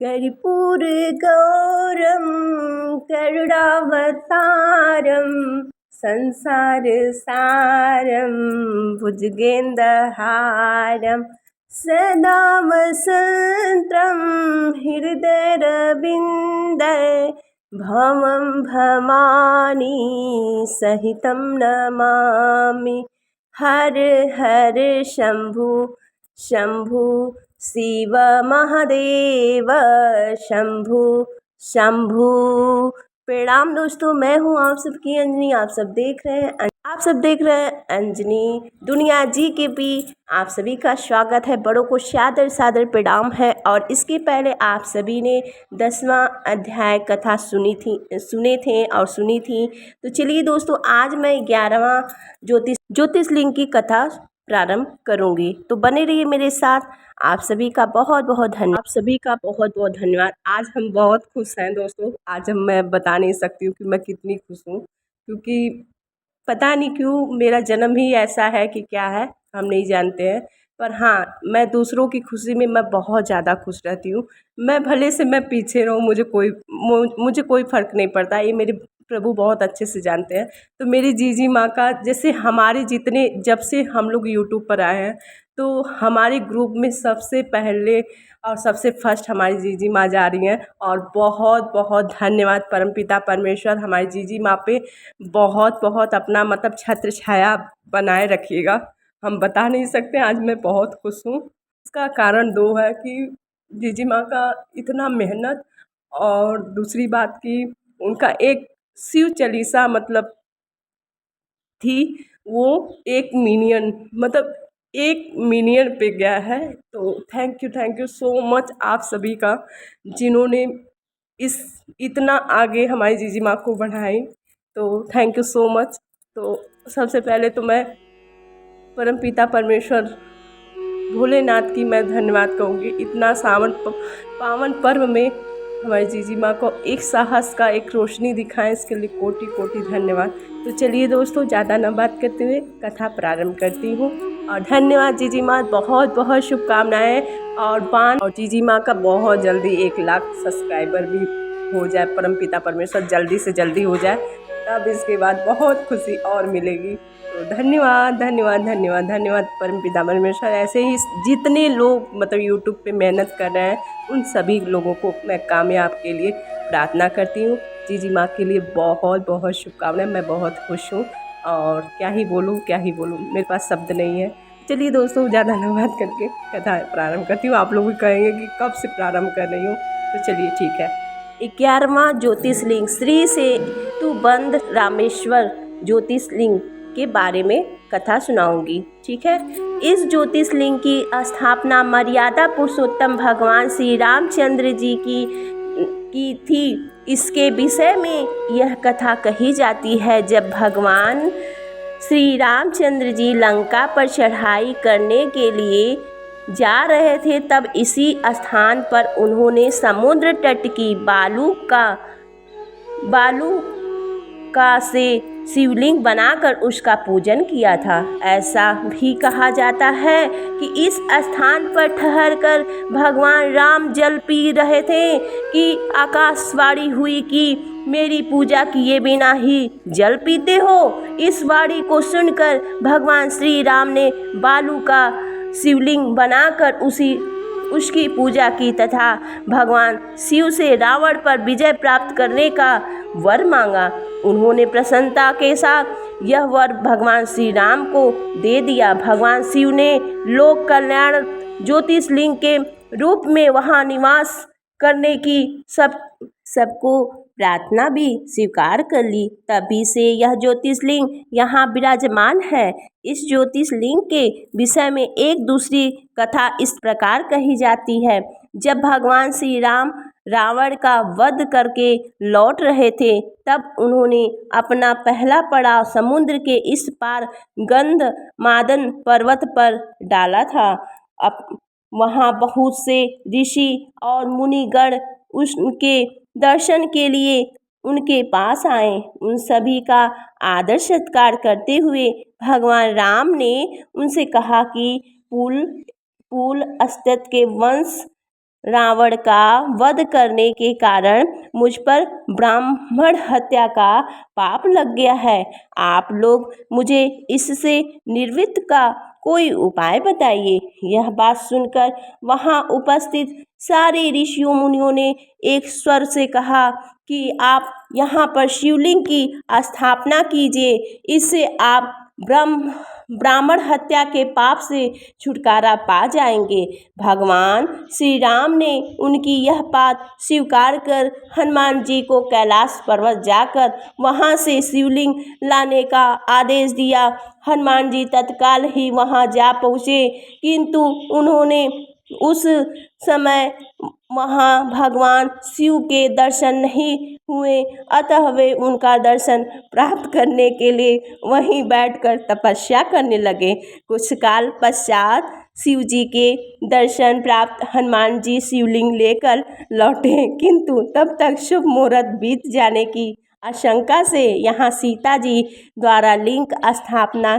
कर्पूरगौरं करुणावतारं संसारसारं भुजगेन्द्रहारं सदा वसन्तं हृदयरविन्दे भवं भवानी सहितं नमामि। हर हर शंभु शंभु शिव महादेव शंभु शंभु। प्रणाम दोस्तों, मैं हूँ आप सबकी अंजनी। आप सब देख रहे हैं अंजनी दुनिया जी के भी। आप सभी का स्वागत है। बड़ों को सादर सादर प्रणाम है। और इसके पहले आप सभी ने 10वां अध्याय कथा सुनी थी। तो चलिए दोस्तों, आज मैं 11वां ज्योतिषलिंग की कथा प्रारंभ करूंगी। तो बने रहिए मेरे साथ। आप सभी का बहुत बहुत धन्यवाद। आज हम बहुत खुश हैं दोस्तों। आज मैं बता नहीं सकती हूँ कि मैं कितनी खुश हूँ, क्योंकि पता नहीं क्यों मेरा जन्म ही ऐसा है कि क्या है हम नहीं जानते हैं। पर हाँ, मैं दूसरों की खुशी में मैं बहुत ज़्यादा खुश रहती हूँ। मैं भले से मैं पीछे रहूँ, मुझे कोई फ़र्क नहीं पड़ता। ये मेरे प्रभु बहुत अच्छे से जानते हैं। तो मेरी जीजी माँ का, जैसे हमारे जितने, जब से हम लोग यूट्यूब पर आए हैं, तो हमारे ग्रुप में सबसे पहले और सबसे फर्स्ट हमारी जीजी माँ जा रही हैं। और बहुत बहुत धन्यवाद परमपिता परमेश्वर, हमारी जीजी माँ पे बहुत बहुत अपना मतलब छत्र छाया बनाए रखिएगा। हम बता नहीं सकते, आज मैं बहुत खुश हूँ। इसका कारण दो है कि जीजी माँ का इतना मेहनत, और दूसरी बात कि उनका एक शिव चालीसा मतलब थी, वो 1 मिलियन मतलब 1 मिलियन पे गया है। तो थैंक यू सो मच आप सभी का, जिन्होंने इस इतना आगे हमारी जीजी माँ को बढ़ाई। तो थैंक यू सो मच। तो सबसे पहले तो मैं परमपिता परमेश्वर भोलेनाथ की मैं धन्यवाद कहूँगी। इतना पावन पर्व में हमारी जीजी माँ को एक साहस का, एक रोशनी दिखाएं, इसके लिए कोटि कोटि धन्यवाद। तो चलिए दोस्तों, ज़्यादा न बात करते हुए कथा प्रारंभ करती हूँ। और धन्यवाद जीजी माँ, बहुत बहुत शुभकामनाएं। और जीजी माँ का बहुत जल्दी 1 लाख सब्सक्राइबर भी हो जाए, परमपिता परमेश्वर जल्दी से जल्दी हो जाए, तब इसके बाद बहुत खुशी और मिलेगी। तो धन्यवाद धन्यवाद धन्यवाद धन्यवाद परमपिता परमेश्वर। ऐसे ही जितने लोग मतलब यूट्यूब पे मेहनत कर रहे हैं, उन सभी लोगों को मैं कामयाब के लिए प्रार्थना करती हूँ। जीजी माँ के लिए बहुत बहुत शुभकामनाएं। मैं बहुत खुश हूँ और क्या ही बोलूँ, मेरे पास शब्द नहीं है। चलिए दोस्तों, ज़्यादा न बात करके कथा प्रारंभ करती हूँ। आप लोग भी कहेंगे कि कब से प्रारंभ कर रही हूँ, तो चलिए ठीक है। 11वां ज्योतिषलिंग श्री सेतु बंध रामेश्वर ज्योतिषलिंग के बारे में कथा सुनाऊंगी। ठीक है। इस ज्योतिषलिंग की स्थापना मर्यादा पुरुषोत्तम भगवान श्री रामचंद्र जी की थी। इसके विषय में यह कथा कही जाती है, जब भगवान श्री रामचंद्र जी लंका पर चढ़ाई करने के लिए जा रहे थे, तब इसी स्थान पर उन्होंने समुद्र तट की बालू का से शिवलिंग बनाकर उसका पूजन किया था। ऐसा भी कहा जाता है कि इस स्थान पर ठहरकर भगवान राम जल पी रहे थे कि आकाशवाणी हुई कि मेरी पूजा किए बिना ही जल पीते हो। इस वाणी को सुनकर भगवान श्री राम ने बालू का शिवलिंग बनाकर उसकी पूजा की तथा भगवान शिव से रावण पर विजय प्राप्त करने का वर मांगा। उन्होंने प्रसन्नता के साथ यह वर भगवान श्री राम को दे दिया। भगवान शिव ने लोक कल्याण ज्योतिषलिंग के रूप में वहां निवास करने की सबको प्रार्थना भी स्वीकार कर ली। तभी से यह ज्योतिषलिंग यहाँ विराजमान है। इस ज्योतिषलिंग के विषय में एक दूसरी कथा इस प्रकार कही जाती है। जब भगवान श्री राम रावण का वध करके लौट रहे थे, तब उन्होंने अपना पहला पड़ाव समुद्र के इस पार गंधमादन पर्वत पर डाला था। वहाँ बहुत से ऋषि और मुनिगण उनके दर्शन के लिए उनके पास आए। उन सभी का आदर सत्कार करते हुए भगवान राम ने उनसे कहा कि पुल अस्त्य के वंश रावण का वध करने के कारण मुझ पर ब्राह्मण हत्या का पाप लग गया है। आप लोग मुझे इससे निवृत्त का कोई उपाय बताइए। यह बात सुनकर वहाँ उपस्थित सारे ऋषियों मुनियों ने एक स्वर से कहा कि आप यहाँ पर शिवलिंग की स्थापना कीजिए, इससे आप ब्राह्मण हत्या के पाप से छुटकारा पा जाएंगे। भगवान श्री राम ने उनकी यह बात स्वीकार कर हनुमान जी को कैलाश पर्वत जाकर वहाँ से शिवलिंग लाने का आदेश दिया। हनुमान जी तत्काल ही वहाँ जा पहुँचे, किंतु उन्होंने उस समय वहाँ भगवान शिव के दर्शन नहीं हुए, अतः वे उनका दर्शन प्राप्त करने के लिए वहीं बैठकर तपस्या करने लगे। कुछ काल पश्चात शिव जी के दर्शन प्राप्त हनुमान जी शिवलिंग लेकर लौटे, किंतु तब तक शुभ मुहूर्त बीत जाने की आशंका से यहाँ सीता जी द्वारा लिंग स्थापना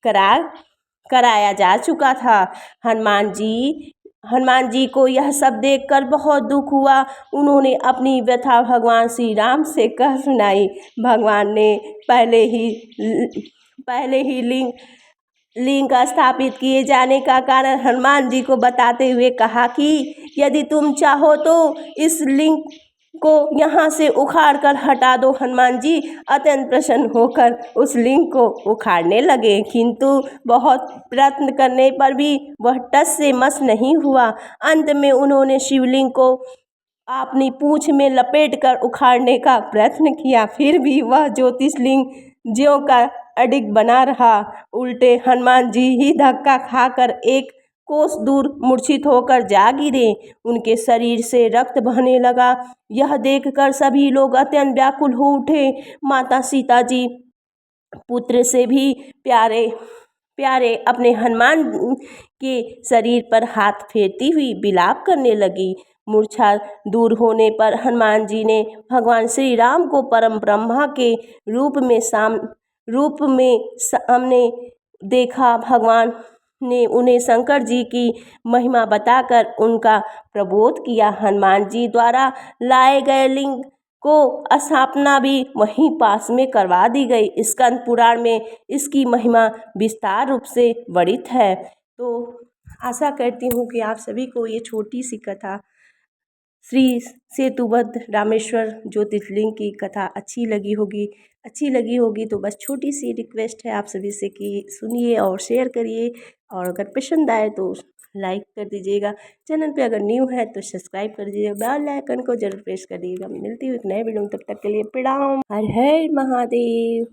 कराया जा चुका था। हनुमान जी को यह सब देखकर बहुत दुख हुआ। उन्होंने अपनी व्यथा भगवान श्री राम से कह सुनाई। भगवान ने पहले ही लिंग स्थापित किए जाने का कारण हनुमान जी को बताते हुए कहा कि यदि तुम चाहो तो इस लिंग को यहाँ से उखाड़ कर हटा दो। हनुमान जी अत्यंत प्रसन्न होकर उस लिंग को उखाड़ने लगे, किंतु बहुत प्रयत्न करने पर भी वह टस से मस नहीं हुआ। अंत में उन्होंने शिवलिंग को अपनी पूंछ में लपेट कर उखाड़ने का प्रयत्न किया, फिर भी वह ज्योतिषलिंग ज्यों का अडिग बना रहा। उल्टे हनुमान जी ही धक्का खाकर एक कोस दूर मूर्छित होकर जा गिरे। उनके शरीर से रक्त बहने लगा। यह देखकर सभी लोग अत्यंत व्याकुल हो उठे। माता सीता जी पुत्र से भी प्यारे अपने हनुमान के शरीर पर हाथ फेरती हुई विलाप करने लगी। मूर्छा दूर होने पर हनुमान जी ने भगवान श्री राम को परम ब्रह्मा के रूप में सामने देखा। भगवान ने उन्हें शंकर जी की महिमा बताकर उनका प्रबोध किया। हनुमान जी द्वारा लाए गए लिंग को स्थापना भी वहीं पास में करवा दी गई। स्कंद पुराण में इसकी महिमा विस्तार रूप से वर्णित है। तो आशा करती हूँ कि आप सभी को ये छोटी सी कथा श्री सेतुबद्ध रामेश्वर ज्योतिर्लिंग की कथा अच्छी लगी होगी तो बस छोटी सी रिक्वेस्ट है आप सभी से कि सुनिए और शेयर करिए, और अगर पसंद आए तो लाइक कर दीजिएगा। चैनल पे अगर न्यू है तो सब्सक्राइब कर दीजिएगा, बेल आइकन को जरूर प्रेस कर दीजिएगा। मिलती हूँ एक नए वीडियो में, तब तक के लिए प्रणाम। हर हर महादेव।